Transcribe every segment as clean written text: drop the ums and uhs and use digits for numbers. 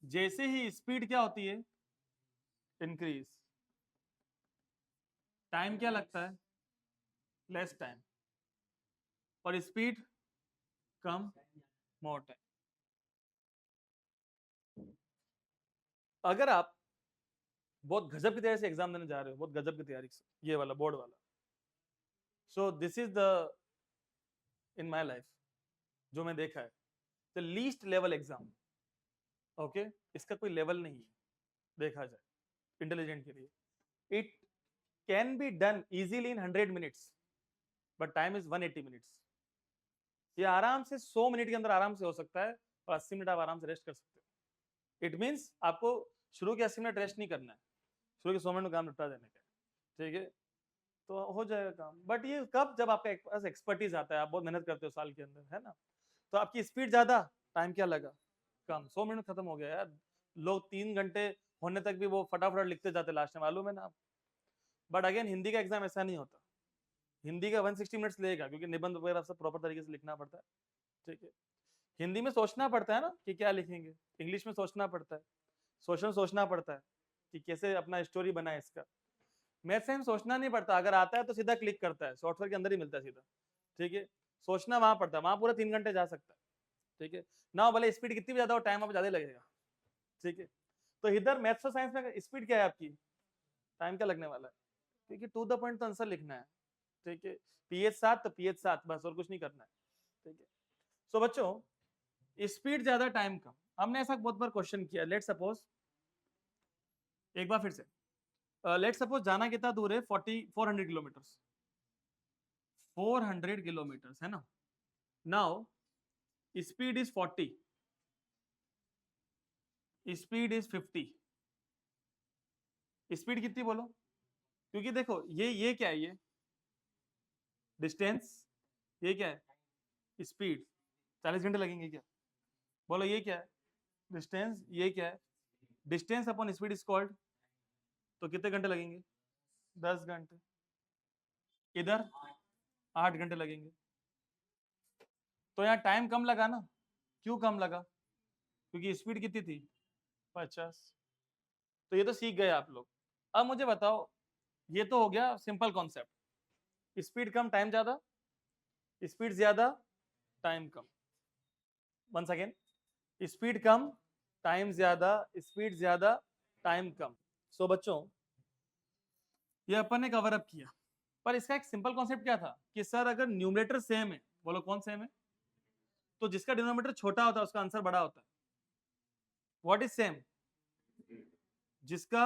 जैसे ही स्पीड क्या होती है, इंक्रीज, टाइम क्या लगता है, लेस टाइम, और स्पीड कम, मोर टाइम। अगर आप बहुत गजब की तैयारी से एग्जाम देने जा रहे हो, बहुत गजब की तैयारी से, ये वाला बोर्ड वाला, so this is the in my life जो मैं देखा है, the least level exam. Okay, इसका कोई लेवल नहीं है देखा जाए इंटेलिजेंट के लिए। It can be done easily in 100 minutes, but time is 180 minutes. ये आराम से 100 मिनट के अंदर आराम से हो सकता है, और 80 मिनट आप आराम से रेस्ट कर सकते हो। इट मीन्स आपको शुरू के 80 मिनट रेस्ट नहीं करना है, शुरू के 100 मिनट में काम निपटा देने का, ठीक है, तो हो जाएगा काम। बट ये कब, जब आपके पास एक्सपर्टीज आता है, आप बहुत मेहनत करते हो साल के अंदर, है ना, तो आपकी स्पीड ज्यादा, टाइम क्या लगा, कम, 100 मिनट खत्म हो गया यार। लोग 3 घंटे होने तक भी वो फटाफट लिखते जाते लास्ट में, मालूम है ना आप। बट अगेन हिंदी का एग्जाम ऐसा नहीं होता, हिंदी का 160 मिनट्स लेगा, क्योंकि निबंध वगैरह सब प्रॉपर तरीके से लिखना पड़ता है, ठीक है। हिंदी में सोचना पड़ता है ना कि क्या लिखेंगे, इंग्लिश में सोचना पड़ता है, सोशल सोचना पड़ता है कि कैसे अपना स्टोरी बनाए इसका। मैथ्स में सोचना नहीं पड़ता, अगर आता है तो सीधा क्लिक करता है, सॉफ्टवेयर के अंदर ही मिलता है सीधा, ठीक है। सोचना वहां पड़ता है, वहां पूरा 3 घंटे जा सकता है, ठीक है ना, भले स्पीड कितनी भी ज्यादा हो, टाइम आप ज्यादा लगेगा, ठीक है। तो इधर मैथ्स और साइंस में स्पीड क्या है आपकी, टाइम क्या लगने वाला है, क्योंकि टू द पॉइंट तो आंसर लिखना है, ठीक है। पीएच 7 तो पीएच 7, बस और कुछ नहीं करना है, ठीक है। सो बच्चों, स्पीड ज्यादा टाइम कम, हमने ऐसा बहुत बार क्वेश्चन किया। लेट सपोज, एक बार फिर से, लेट सपोज जाना कितना दूर है, 400 किलोमीटर, 400 किलोमीटर है ना। Now speed is 40, speed is 50, speed कितनी बोलो, क्योंकि देखो ये क्या है, ये डिस्टेंस, ये क्या है स्पीड, 40 घंटे लगेंगे क्या, बोलो ये क्या है डिस्टेंस, ये क्या है distance upon speed is called, तो कितने घंटे लगेंगे, 10 घंटे। इधर 8 घंटे लगेंगे, तो यहाँ टाइम कम लगा ना, क्यों कम लगा, क्योंकि स्पीड कितनी थी, 50। तो ये तो सीख गए आप लोग। अब मुझे बताओ, ये तो हो गया सिंपल कॉन्सेप्ट, स्पीड कम टाइम ज्यादा, स्पीड ज्यादा टाइम कम। वंस अगेन, स्पीड कम टाइम ज्यादा, स्पीड ज्यादा टाइम कम। सो बच्चों, ये अपन ने कवर अप किया, पर इसका एक सिंपल कॉन्सेप्ट क्या था कि सर अगर न्यूमरेटर सेम है, बोलो कौन सेम है, तो जिसका डिनोमिनेटर छोटा होता है उसका आंसर बड़ा होता है। व्हाट इज सेम, जिसका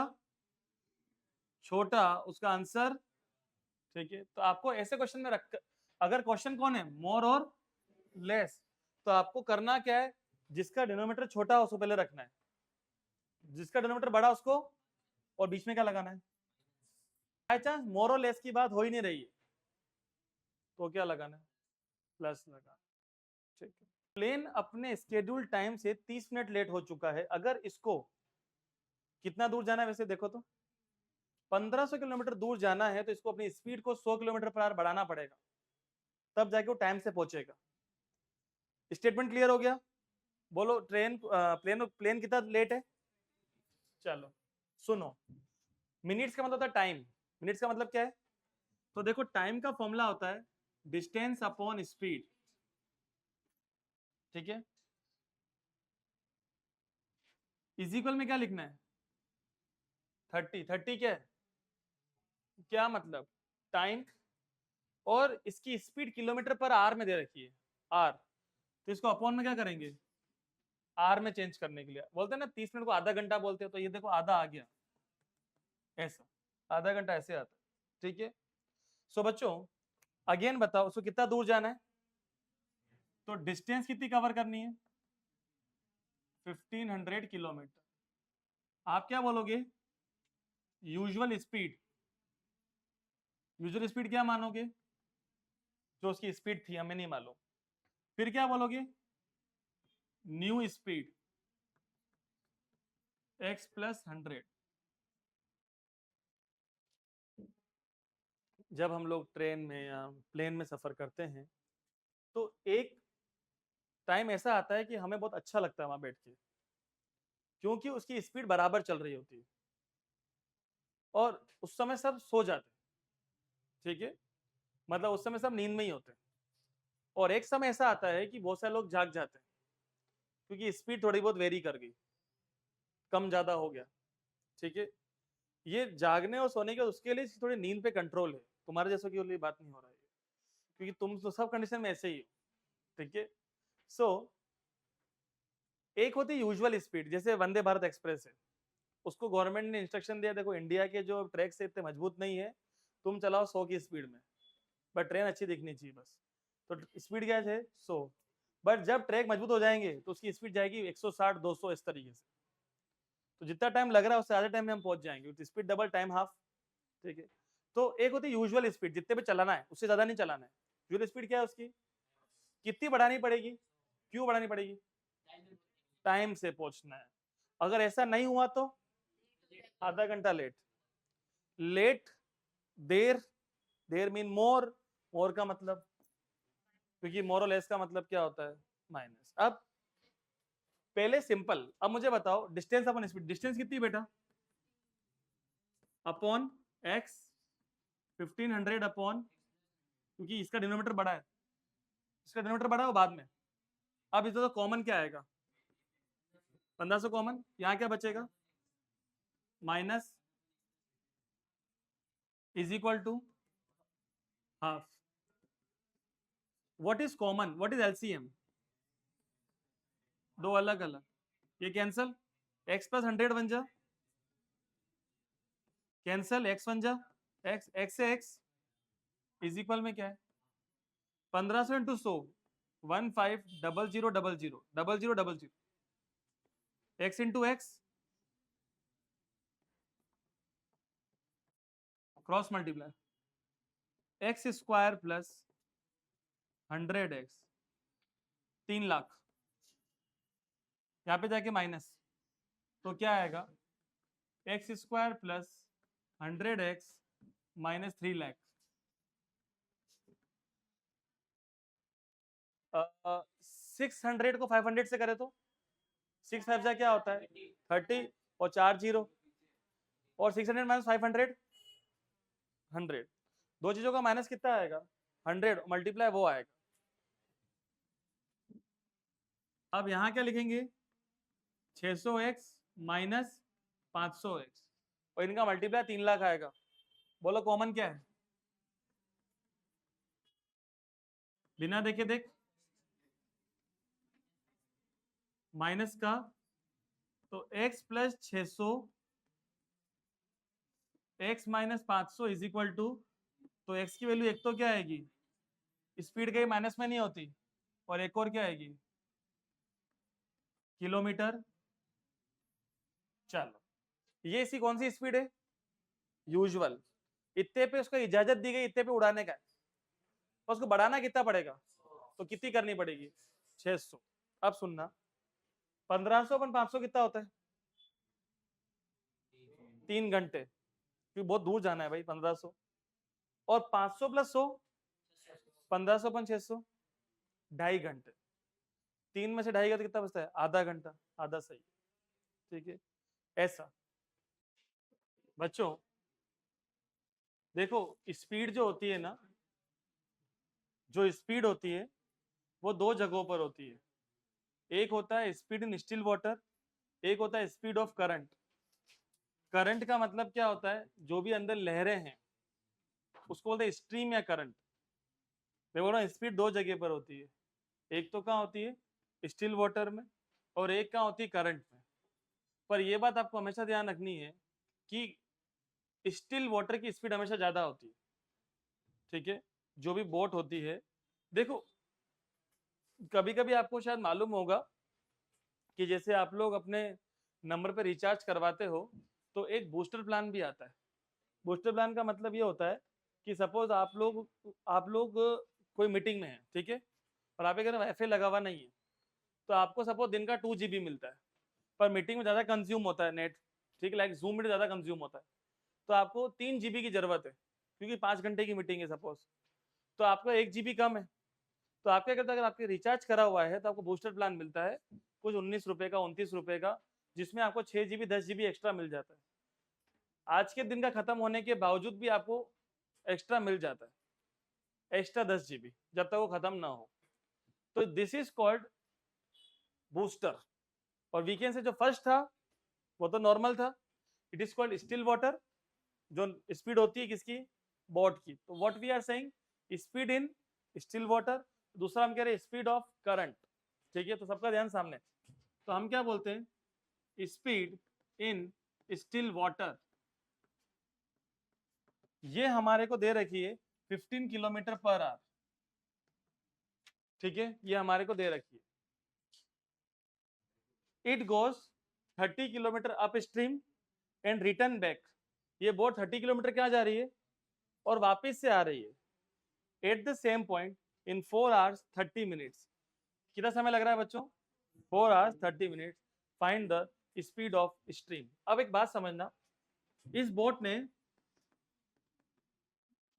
छोटा उसका आंसर, ठीक है। तो आपको ऐसे क्वेश्चन में रख, अगर क्वेश्चन कौन है, मोर और लेस, तो आपको करना क्या है, जिसका डिनोमिनेटर छोटा हो उसको पहले रखना है, जिसका डिनोमिनेटर बड़ा उसको, और बीच में क्या लगाना है, बाय चांस मोर और लेस की बात हो ही नहीं रही है तो क्या लगाना है, प्लस लगाना, ठीक है। प्लेन अपने स्केड्यूल टाइम से 30 मिनट लेट हो चुका है, अगर इसको कितना दूर जाना है, वैसे देखो तो 1500 किलोमीटर दूर जाना है, तो इसको अपनी स्पीड को 100 किलोमीटर पर आवर बढ़ाना पड़ेगा, तब जाके वो टाइम से पहुंचेगा। स्टेटमेंट क्लियर हो गया, बोलो ट्रेन प्लेन प्लेन कितना लेट है, चलो सुनो। मिनट्स का मतलब होता है टाइम, मिनट्स का मतलब क्या है, तो देखो टाइम का फॉर्मूला होता है डिस्टेंस अपॉन स्पीड, ठीक है। इज इक्वल में क्या लिखना है, 30, 30 क्या है, क्या मतलब टाइम, और इसकी स्पीड किलोमीटर पर आर में दे रखी है, आर, तो इसको अपॉन में क्या करेंगे, आर में चेंज करने के लिए बोलते हैं ना, 30 मिनट को आधा घंटा बोलते हैं, तो ये देखो आधा आ गया, ऐसा आधा घंटा ऐसे आता है, ठीक है। सो बच्चों अगेन बताओ, उसको कितना दूर जाना है, तो डिस्टेंस कितनी कवर करनी है, 1500 किलोमीटर। आप क्या बोलोगे, यूजुअल स्पीड, यूजुअल स्पीड क्या मानोगे, जो उसकी स्पीड थी हमें नहीं मालूम, फिर क्या बोलोगे, न्यू स्पीड x प्लस 100। जब हम लोग ट्रेन में या प्लेन में सफर करते हैं, तो एक टाइम ऐसा आता है कि हमें बहुत अच्छा लगता है वहां बैठ के, क्योंकि उसकी स्पीड बराबर चल रही होती है और उस समय सब सो जाते हैं, ठीक है, मतलब उस समय सब नींद में ही होते हैं। और एक समय ऐसा आता है कि बहुत सारे लोग जाग जाते हैं क्योंकि स्पीड थोड़ी बहुत वेरी कर गई, कम ज्यादा हो गया, ठीक है। ये जागने और सोने के उसके लिए थोड़ी नींद पे कंट्रोल है, तुम्हारे जैसों की लिए बात नहीं हो रहा है, क्योंकि तुम तो सब कंडीशन में ऐसे ही हो, ठीक है। सो एक होती है यूजुअल स्पीड, जैसे वंदे भारत एक्सप्रेस है, उसको गवर्नमेंट ने इंस्ट्रक्शन दिया, देखो इंडिया के जो ट्रैक्स इतने मजबूत नहीं है, तुम चलाओ 100 की स्पीड में, बट ट्रेन अच्छी दिखनी चाहिए बस। तो स्पीड क्या है 100, बट जब ट्रैक मजबूत हो जाएंगे तो उसकी स्पीड जाएगी 160 200 इस तरीके से। तो जितना टाइम लग रहा है उससे ज्यादा टाइम में हम पहुंच जाएंगे, स्पीड डबल टाइम हाफ, ठीक है। तो एक होती है यूजुअल स्पीड, जितने पे चलाना है उससे ज्यादा नहीं चलाना है। यूजुअल स्पीड क्या है उसकी, कितनी बढ़ानी पड़ेगी, क्यों बढ़ानी पड़ेगी, टाइम से पहुंचना है। अगर ऐसा नहीं हुआ तो आधा घंटा लेट, लेट देर, देर मीन मोर, मोर का मतलब, क्योंकि मोर और लेस का मतलब क्या होता है माइनस। अब पहले सिंपल, अब मुझे बताओ डिस्टेंस अपॉन स्पीड, डिस्टेंस कितनी बेटा, अपॉन एक्स, 1500 अपॉन, क्योंकि इसका डिनोमिनेटर बड़ा है, इसका डिनोमिनेटर बड़ा है वो बाद में। अब इधर तो कॉमन क्या आएगा, 1500 कॉमन, यहाँ क्या बचेगा, minus is equal to half. What is common, what is LCM, दो अलग अलग, ये कैंसल, x प्लस 100 बन जा, कैंसल x बन जा, x से x इज इक्वल में क्या है 1500 into 100, 1500000000, x into x, cross multiply, x square plus 100x, 3 lakh, यहाँ पे जाके माइनस, तो क्या आएगा x square plus 100x minus 3 lakh. 600 को 500 से करे तो 6 5 जा क्या होता है 30, और 4 जीरो, और 600 माइनस 500 100, दो चीजों का माइनस कितना आएगा 100, मल्टीप्लाई वो आएगा। अब यहाँ क्या लिखेंगे 600x माइनस 500x, और इनका मल्टीप्लाई 3 लाख आएगा। बोलो कॉमन क्या है, बिना देखे देख, माइनस का, तो x plus 600 x minus 500 is equal to, तो x की वैल्यू एक तो क्या आएगी, स्पीड कहीं माइनस में नहीं होती, और एक और क्या आएगी किलोमीटर। चलो ये इसी कौन सी स्पीड है यूजुअल, इतने पे उसको इजाजत दी गई इतने पे उड़ाने का है, तो उसको बढ़ाना कितना पड़ेगा, तो कितनी करनी पड़ेगी 600। अब सुनना 1500 अपन 500 कितना होता है 3 घंटे, क्योंकि बहुत दूर जाना है भाई 1500, और 500 प्लस 100 1500 अपन 600, 2.5 घंटे, 3 में से 2.5 कितना बचता है आधा घंटा, आधा सही, ठीक है। ऐसा बच्चों देखो स्पीड जो होती है ना, जो स्पीड होती है वो दो जगहों पर होती है, एक होता है स्पीड इन स्टिल वाटर, एक होता है स्पीड ऑफ करंट। करंट का मतलब क्या होता है, जो भी अंदर लहरें हैं उसको बोलते हैं स्ट्रीम या करंट। मैं बोल रहा हूँ स्पीड दो जगह पर होती है, एक तो कहाँ होती है स्टिल वाटर में, और एक कहाँ होती है करंट में। पर यह बात आपको हमेशा ध्यान रखनी है कि स्टिल वाटर की स्पीड हमेशा ज्यादा होती है, ठीक है। जो भी बोट होती है, देखो कभी कभी आपको शायद मालूम होगा कि जैसे आप लोग अपने नंबर पे रिचार्ज करवाते हो तो एक बूस्टर प्लान भी आता है। बूस्टर प्लान का मतलब ये होता है कि सपोज आप लोग कोई मीटिंग में है, ठीक है, और आपके घर वाईफाई लगा हुआ नहीं है, तो आपको सपोज दिन का 2 GB मिलता है, पर मीटिंग में ज़्यादा कंज्यूम होता है नेट, ठीक है, लाइक जूम मीटिंग ज़्यादा कंज्यूम होता है, तो आपको 3 GB की ज़रूरत है, क्योंकि 5 घंटे की मीटिंग है सपोज, तो आपका 1 GB कम है। तो आप क्या करते हैं, अगर आपके रिचार्ज करा हुआ है तो आपको बूस्टर प्लान मिलता है कुछ 19 रुपए का 29 रुपए का, जिसमें आपको 6 GB 10 GB एक्स्ट्रा मिल जाता है। आज के दिन का खत्म होने के बावजूद भी आपको एक्स्ट्रा मिल जाता है, एक्स्ट्रा 10 GB जब तक वो खत्म ना हो। तो दिस इज कॉल्ड बूस्टर। और वीकेंड से जो फर्स्ट था वो तो नॉर्मल था, it is called still water, जो स्पीड होती है किसकी, बॉट की। तो what we are saying, speed in still water, दूसरा हम कह रहे हैं स्पीड ऑफ करंट। ठीक है, तो सबका ध्यान सामने। तो हम क्या बोलते हैं, स्पीड इन स्टिल वाटर, ये हमारे को दे रखी है 15 किलोमीटर पर आवर। ठीक है, ये हमारे को दे रखी है। It goes 30 kilometre up stream and return back. ये बोट 30 किलोमीटर क्या जा रही है और वापस से आ रही है at the same point in 4 hours 30 minutes। कितना समय लग रहा है बच्चों, 4 hours 30 minutes। Find the speed of stream. अब एक बात समझना, इस बोट ने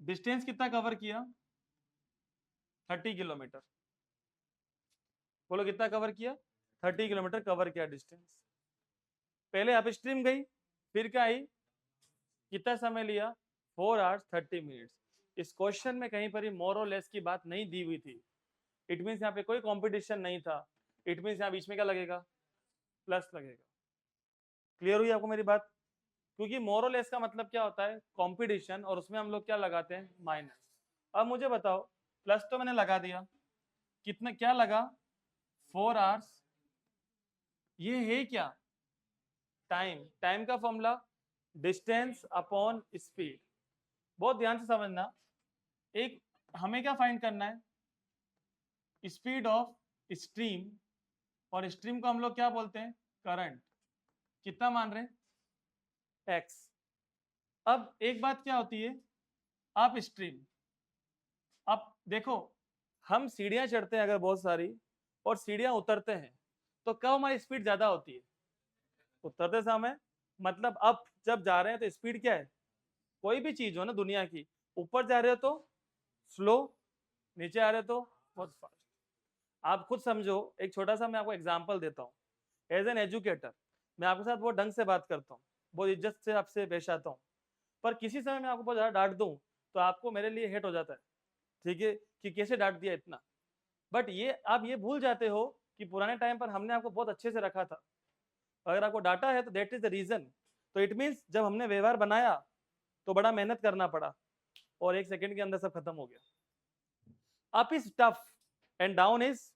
डिस्टेंस कितना कवर किया, 30 किलोमीटर। बोलो कितना कवर किया, 30 किलोमीटर कवर किया डिस्टेंस। पहले अप स्ट्रीम गई, फिर क्या आई, कितना समय लिया, 4 hours 30 minutes। इस क्वेश्चन में कहीं पर ही मोर और लेस की बात नहीं दी हुई थी। इट मीन्स यहाँ पे कोई कंपटीशन नहीं था। इट मीन्स यहाँ बीच में क्या लगेगा, प्लस लगेगा। क्लियर हुई आपको मेरी बात? क्योंकि मोर और लेस का मतलब क्या होता है, कंपटीशन, और उसमें हम लोग क्या लगाते हैं, माइनस। अब मुझे बताओ, प्लस तो मैंने लगा दिया, कितना क्या लगा, 4 hours। ये है क्या, टाइम। टाइम का फॉर्मूला डिस्टेंस अपॉन स्पीड। बहुत ध्यान से समझना, एक हमें क्या फाइंड करना है, स्पीड ऑफ स्ट्रीम, और स्ट्रीम को हम लोग क्या बोलते हैं, करंट। कितना मान रहे हैं, x। अब एक बात क्या होती है, आप स्ट्रीम, अब देखो हम सीढ़ियां चढ़ते हैं अगर बहुत सारी, और सीढ़ियां उतरते हैं, तो कब हमारी स्पीड ज्यादा होती है, उतरते समय। मतलब अब जब जा रहे हैं तो स्पीड क्या है, कोई भी चीज हो ना दुनिया की, ऊपर जा रहे हो तो स्लो, नीचे आ रहे हो तो बहुत फास्ट। आप खुद समझो, एक छोटा सा मैं आपको एग्जांपल देता हूँ। एज एन एजुकेटर मैं आपके साथ बहुत ढंग से बात करता हूँ, बहुत इज्जत से आपसे पेश आता हूँ, पर किसी समय मैं आपको बहुत ज़्यादा डांट दूँ तो आपको मेरे लिए हेट हो जाता है। ठीक है, कि कैसे डांट दिया इतना। बट ये आप ये भूल जाते हो कि पुराने टाइम पर हमने आपको बहुत अच्छे से रखा था। अगर आपको डांटा है तो दैट इज द रीजन। तो इट मीन्स जब हमने व्यवहार बनाया तो बड़ा मेहनत करना पड़ा, और 1 सेकंड के अंदर सब खत्म हो गया। Up is tough and down is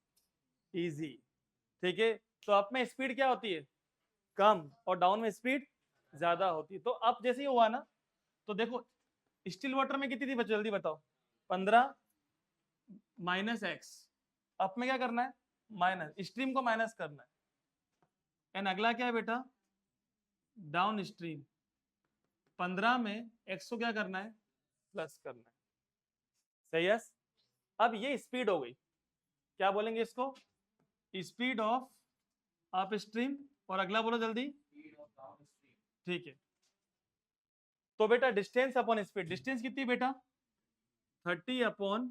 easy. ठीक है, तो अप में स्पीड क्या होती है, कम, और डाउन में स्पीड ज्यादा होती है। तो अप जैसे ही हुआ ना, तो देखो स्टिल वाटर में कितनी थी बच्चों, जल्दी बताओ, 15 माइनस एक्स। अप में क्या करना है, माइनस, स्ट्रीम को माइनस करना है। एंड अगला क्या है बेटा, डाउन स्ट्रीम, 15 में एक्स को क्या करना है, प्लस करना है। सही है। अब ये स्पीड हो गई, क्या बोलेंगे इसको, स्पीड ऑफ अप स्ट्रीम, और अगला बोलो जल्दी, ठीक है। तो बेटा डिस्टेंस अपॉन स्पीड, डिस्टेंस कितनी बेटा, 30 अपॉन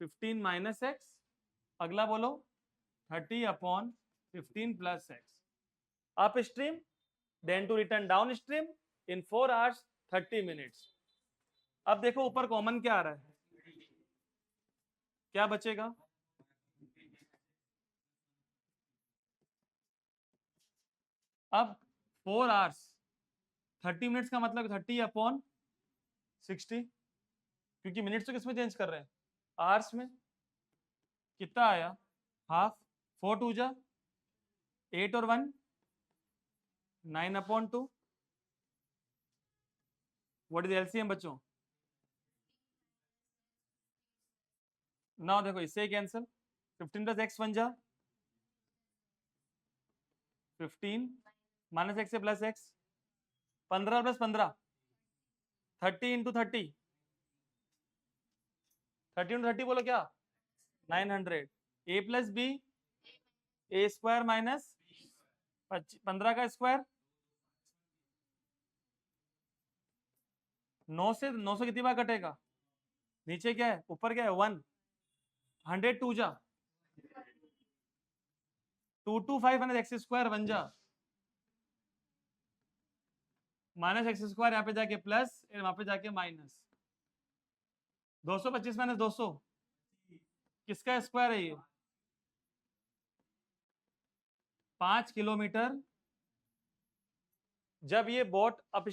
15 माइनस एक्स, अगला बोलो 30 upon 15 plus x. Upstream then to return downstream in 4 hours 30 minutes। अब देखो ऊपर कॉमन क्या आ रहा है, क्या बचेगा, अब 4 hours 30 minutes का मतलब 30 अपॉन 60, क्योंकि मिनट्स तो किसमें चेंज कर रहे हैं, आवर्स में। कितना आया, हाफ, 4 2 जा 8 और 1 9 अपॉन 2। व्हाट इज एलसीएम बच्चों, नाउ देखो इससे कैंसिल, 15 प्लस एक्स बन जा 15 माइनस एक्स से plus x, 15 plus 15 30 into 30, 30 into 30 बोलो क्या, 900। ए प्लस बी, ए स्क्वायर माइनस 15 का स्क्वायर, 9 से 900 कितनी बार कटेगा, नीचे क्या है ऊपर क्या है 1, 100 2 जा 2 2 5 एक्स स्क्वायर बन जा माइनस एक्स स्क्वायर यहाँ पे जाके प्लस, वहां पे जाके माइनस 225 माइनस 200 किसका स्क्वायर है ये? 5 किलोमीटर। जब ये बोट अब